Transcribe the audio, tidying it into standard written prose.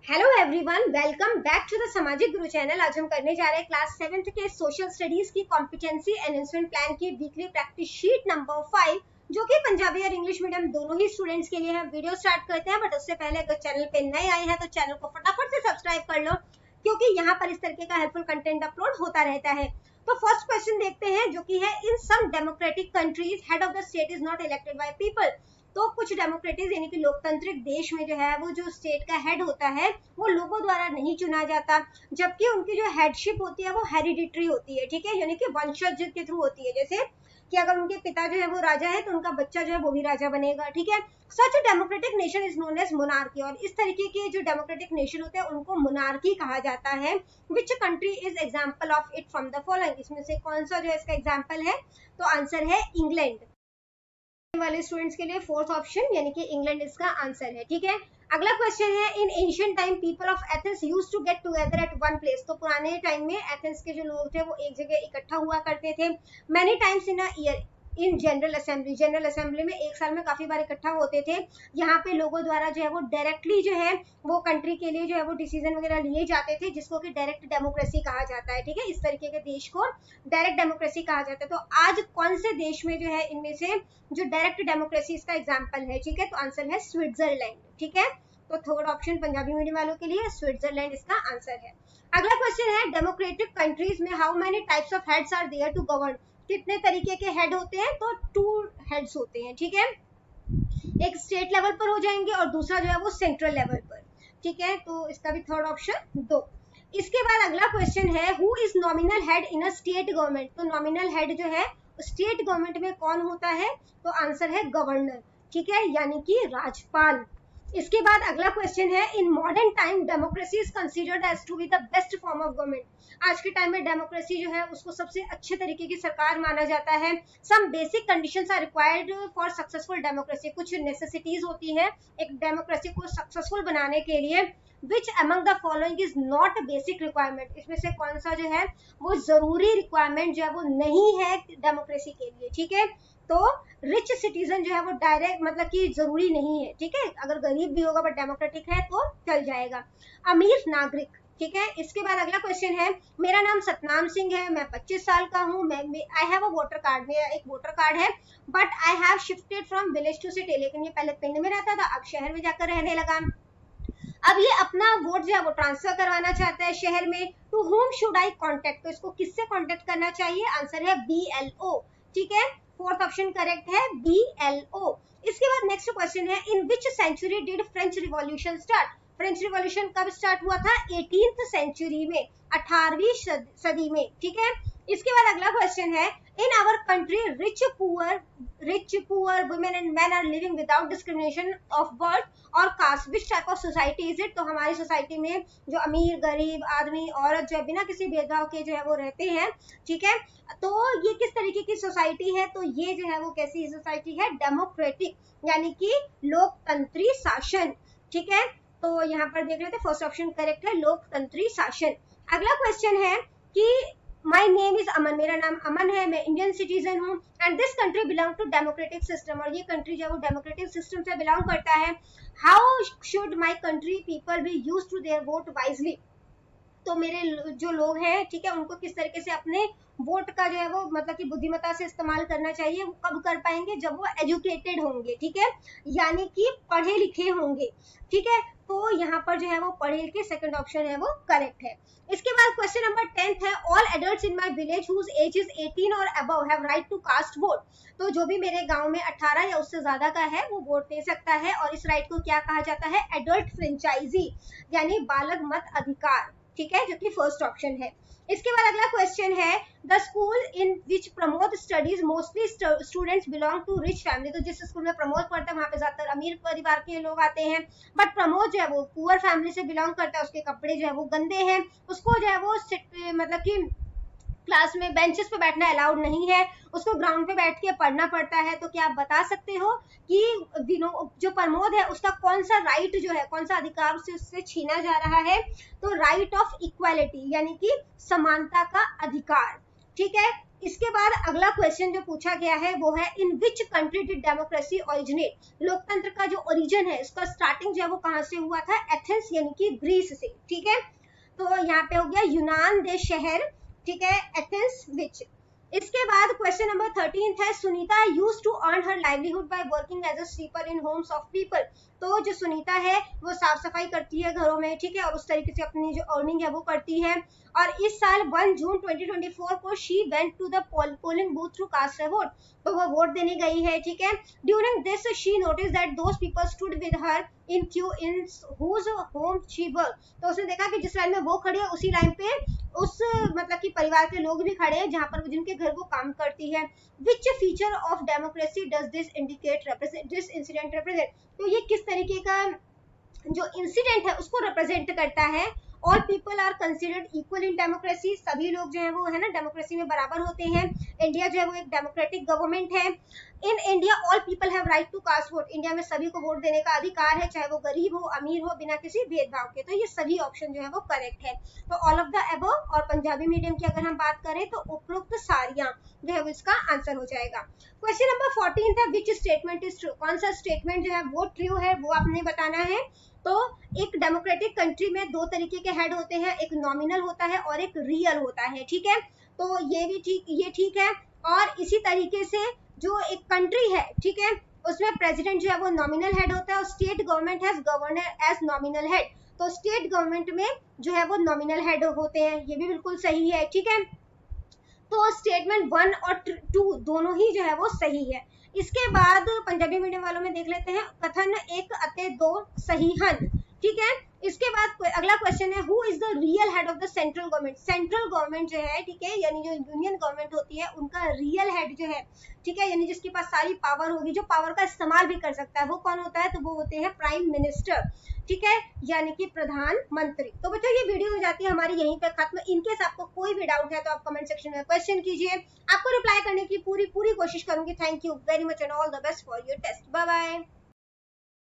Hello everyone, welcome back to the सामाजिक गुरु channel. आज हम करने जा रहे हैं क्लास 7th के सोशल स्टडीज की कॉम्पिटेंसी एनहांसमेंट प्लान की वीकली प्रैक्टिस शीट नंबर 5, जो कि पंजाबी और इंग्लिश मीडियम दोनों ही स्टूडेंट्स के लिए है। वीडियो स्टार्ट करते हैं, बट उससे पहले अगर चैनल पे नए आए हैं तो चैनल को फटाफट से सब्सक्राइब कर लो, क्योंकि यहाँ पर इस तरीके का हेल्पफुल कंटेंट अपलोड होता रहता है। तो फर्स्ट क्वेश्चन देखते हैं, जो कि है in some democratic countries head of the state is not elected by people. तो कुछ डेमोक्रेटिक यानी कि लोकतांत्रिक देश में जो है वो जो स्टेट का हेड होता है वो लोगों द्वारा नहीं चुना जाता, जबकि उनकी जो हेडशिप होती है वो हेरिडिटरी होती है। ठीक है, यानी कि वंशज के थ्रू होती है। जैसे कि अगर उनके पिता जो है वो राजा है तो उनका बच्चा जो है वो भी राजा बनेगा। ठीक है, such democratic nation is known as monarchy. और इस तरीके के जो डेमोक्रेटिक नेशन होते हैं उनको मोनार्की कहा जाता है। Which country is example of it from the following. इसमें से कौन सा जो है इसका एग्जाम्पल है? तो आंसर है इंग्लैंड। वाले स्टूडेंट्स के लिए फोर्थ ऑप्शन यानी कि इंग्लैंड इसका आंसर है। ठीक है, अगला क्वेश्चन है in ancient time people of Athens used to get together at one place. तो पुराने टाइम में एथेंस के जो लोग थे वो एक जगह इकट्ठा हुआ करते थे। Many times in a year in general assembly. General assembly में एक साल में काफी बार इकट्ठा होते थे। यहाँ पे लोगों द्वारा जो है वो डायरेक्टली जो है वो कंट्री के लिए जो है वो डिसीजन वगैरह लिए जाते थे, जिसको कि डायरेक्ट डेमोक्रेसी कहा जाता है। ठीक है, इस तरीके के देश को डायरेक्ट डेमोक्रेसी कहा जाता है। तो आज कौन से देश में जो है इनमें से जो डायरेक्ट डेमोक्रेसी इसका एग्जाम्पल है? ठीक है, तो आंसर है स्विट्जरलैंड। ठीक है, तो थर्ड ऑप्शन पंजाबी मीडियम वालों के लिए स्विट्जरलैंड इसका आंसर है। अगला क्वेश्चन है डेमोक्रेटिक कंट्रीज में how many types of heads are there to govern. कितने तरीके के हेड होते हैं? तो 2 हेड्स होते हैं। ठीक है, एक स्टेट लेवल पर हो जाएंगे और दूसरा जो है वो सेंट्रल लेवल पर। ठीक है, तो इसका भी थर्ड ऑप्शन 2। इसके बाद अगला क्वेश्चन है who is nominal head in a state government. तो नॉमिनल हेड जो है स्टेट गवर्नमेंट में कौन होता है? तो आंसर है गवर्नर। ठीक है, यानी कि राज्यपाल। इसके बाद अगला क्वेश्चन है in modern time democracy is considered as to be the best form of government. आज के टाइम में डेमोक्रेसी जो है उसको सबसे अच्छे तरीके की सरकार माना जाता है। Some basic conditions are required for successful democracy. कुछ नेसेसिटीज होती है एक डेमोक्रेसी को सक्सेसफुल बनाने के लिए। Which among the following is not basic requirement. इसमें से कौन सा जो है वो जरूरी रिक्वायरमेंट जो है वो नहीं है डेमोक्रेसी के लिए? ठीक है, तो रिच सिटीजन जो है वो डायरेक्ट मतलब कि जरूरी नहीं है। ठीक है, अगर गरीब भी होगा बट डेमोक्रेटिक है तो चल जाएगा। अमीर नागरिक। ठीक है, इसके बाद अगला क्वेश्चन है मेरा नाम सतनाम सिंह है, मैं 25 साल का हूँ, मैं I have a voter card. मेरा एक वोटर कार्ड है, but I have shifted from village to city. लेकिन ये पहले पिंड में रहता था, अब शहर में जाकर रहने लगा। अब ये अपना वोट जो है वो ट्रांसफर करवाना चाहता है शहर में। To whom should I contact. तो इसको किससे कॉन्टेक्ट करना चाहिए? आंसर है BLO। ठीक है, फोर्थ ऑप्शन करेक्ट है BLO। इसके बाद नेक्स्ट क्वेश्चन है in which century did French revolution start. French revolution कब स्टार्ट हुआ था? 18th सेंचुरी में, 18वीं सदी में। ठीक है, इसके बाद अगला क्वेश्चन है in our country rich poor women and men are living without discrimination of birth और caste. Which type of society is it. तो हमारी सोसाइटी में जो अमीर गरीब आदमी औरत जो है बिना किसी भेदभाव के जो है वो रहते हैं। ठीक है, तो ये किस तरीके की सोसाइटी है? तो ये जो है वो कैसी सोसाइटी है? डेमोक्रेटिक, यानी कि लोकतंत्री शासन। ठीक है, तो यहाँ पर देख लेते हैं फर्स्ट ऑप्शन करेक्ट है लोकतंत्री शासन। अगला क्वेश्चन है कि माई नेम इज अमन। मेरा नाम अमन है, मैं इंडियन सिटीजन हूँ and this country belong to democratic system. और ये कंट्री जो है वो डेमोक्रेटिक सिस्टम से बिलोंग करता है। How should my country people be use to their vote wisely. तो मेरे जो लोग हैं, ठीक है, उनको किस तरीके से अपने वोट का जो है वो मतलब कि बुद्धिमत्ता से इस्तेमाल करना चाहिए। वो कब कर पाएंगे? जब वो एजुकेटेड होंगे। ठीक है, यानी कि पढ़े लिखे होंगे। ठीक है, तो यहाँ पर जो है वो पढ़े लिखे सेकंड ऑप्शन है वो करेक्ट है। इसके बाद क्वेश्चन नंबर 10 है all adults in my village whose age is 18 और above have right to cast vote. तो जो भी मेरे गांव में 18 या उससे ज्यादा का है वो वोट दे सकता है, और इस राइट को क्या कहा जाता है? एडल्ट फ्रेंचाइजी, यानी बालक मत अधिकार। ठीक है, जो कि फर्स्ट ऑप्शन है। इसके बाद अगला क्वेश्चन है the school in which Pramod studies mostly students belong to rich family. तो जिस स्कूल में प्रमोद पढ़ता है वहां पे ज्यादातर अमीर परिवार के लोग आते हैं, बट प्रमोद जो है वो पुअर फैमिली से बिलोंग करता है, उसके कपड़े जो है वो गंदे हैं, उसको जो है वो मतलब कि क्लास में बेंचेस पे बैठना अलाउड नहीं है, उसको ग्राउंड पे बैठ के पढ़ना पड़ता है। तो क्या आप बता सकते हो कि जो प्रमोद है उसका कौन सा राइट जो है, कौन सा अधिकार से उससे छीना जा रहा है? तो राइट ऑफ इक्वालिटी, यानी कि समानता का अधिकार। ठीक है, इसके बाद अगला क्वेश्चन जो पूछा गया है वो है in which country did democracy originate. लोकतंत्र का जो ओरिजिन है, उसका स्टार्टिंग जो है वो कहाँ से हुआ था? एथेंस यानी कि ग्रीस से। ठीक है, तो यहाँ पे हो गया यूनान देश शहर, ठीक है, एथेंस विच। इसके बाद क्वेश्चन नंबर 13 है Sunita use to earn her livelihood by working as a sweeper in homes of people. तो जो सुनीता है वो साफ सफाई करती है घरों में, ठीक है, और उस तरीके से अपनी जो अर्निंग है वो करती है। और इस साल 1 जून 2024 को she went to the polling booth through cast a vote. तो वो वोट देने गई है, ठीक है। During this she notice that those people stood with her in queue in whose home she work. तो उसने देखा कि जिस लाइन में वो खड़ी है उसी लाइन पे उस मतलब कि परिवार के लोग भी खड़े हैं जहां पर जिनके घर वो काम करती है। Which feature of democracy does this indicate represent this incident represent. तो ये किस तरीके का जो इंसिडेंट है उसको रिप्रेजेंट करता है? All people are considered equal in democracy. सभी लोग जो है वो है ना डेमोक्रेसी में बराबर होते हैं। इंडिया जो है वो एक डेमोक्रेटिक गवर्नमेंट है। In India all people have right to cast vote. India में सभी को वोट देने का अधिकार है, चाहे वो गरीब हो अमीर हो, बिना किसी भेदभाव के। तो ये सभी ऑप्शन जो है वो करेक्ट है। तो ऑल ऑफ द अबव, और पंजाबी मीडियम की अगर हम बात करें तो उपरोक्त सारियां जो है वो इसका आंसर हो जाएगा। क्वेश्चन नंबर 14 था विच स्टेटमेंट इज ट्रू। कौन सा स्टेटमेंट जो है वो ट्रू है वो आपने बताना है। तो एक डेमोक्रेटिक कंट्री में दो तरीके के हेड होते हैं, एक नॉमिनल होता है और एक रियल होता है, ठीक है। तो ये भी ठीक, ये ठीक है। और इसी तरीके से जो एक कंट्री है, ठीक है, उसमें प्रेसिडेंट जो है वो नॉमिनल हेड होता है और state government has governor as nominal head. तो स्टेट गवर्नमेंट में जो है वो नॉमिनल हेड होते हैं, ये भी बिल्कुल सही है, ठीक है। तो स्टेटमेंट 1 और 2 दोनों ही जो है वो सही है। इसके बाद पंजाबी मीडियम वालों में देख लेते हैं कथन एक अते दो सही हन, ठीक है। इसके बाद अगला क्वेश्चन है who is the real head of the central government. Central government जो है, ठीक है, यानी जो यूनियन गवर्नमेंट होती है उनका रियल हेड जो है, ठीक है, यानी जिसके पास सारी पावर होगी, जो पावर का इस्तेमाल भी कर सकता है, वो कौन होता है? तो वो होते हैं प्राइम मिनिस्टर, ठीक है, यानी कि प्रधानमंत्री। तो बच्चों ये वीडियो हो जाती है हमारी यहीं पे खत्म। इनकेस आपको कोई भी डाउट है तो आप कमेंट सेक्शन में क्वेश्चन कीजिए, आपको रिप्लाई करने की पूरी कोशिश करूंगी। Thank you very much and all the best for your test. Bye bye.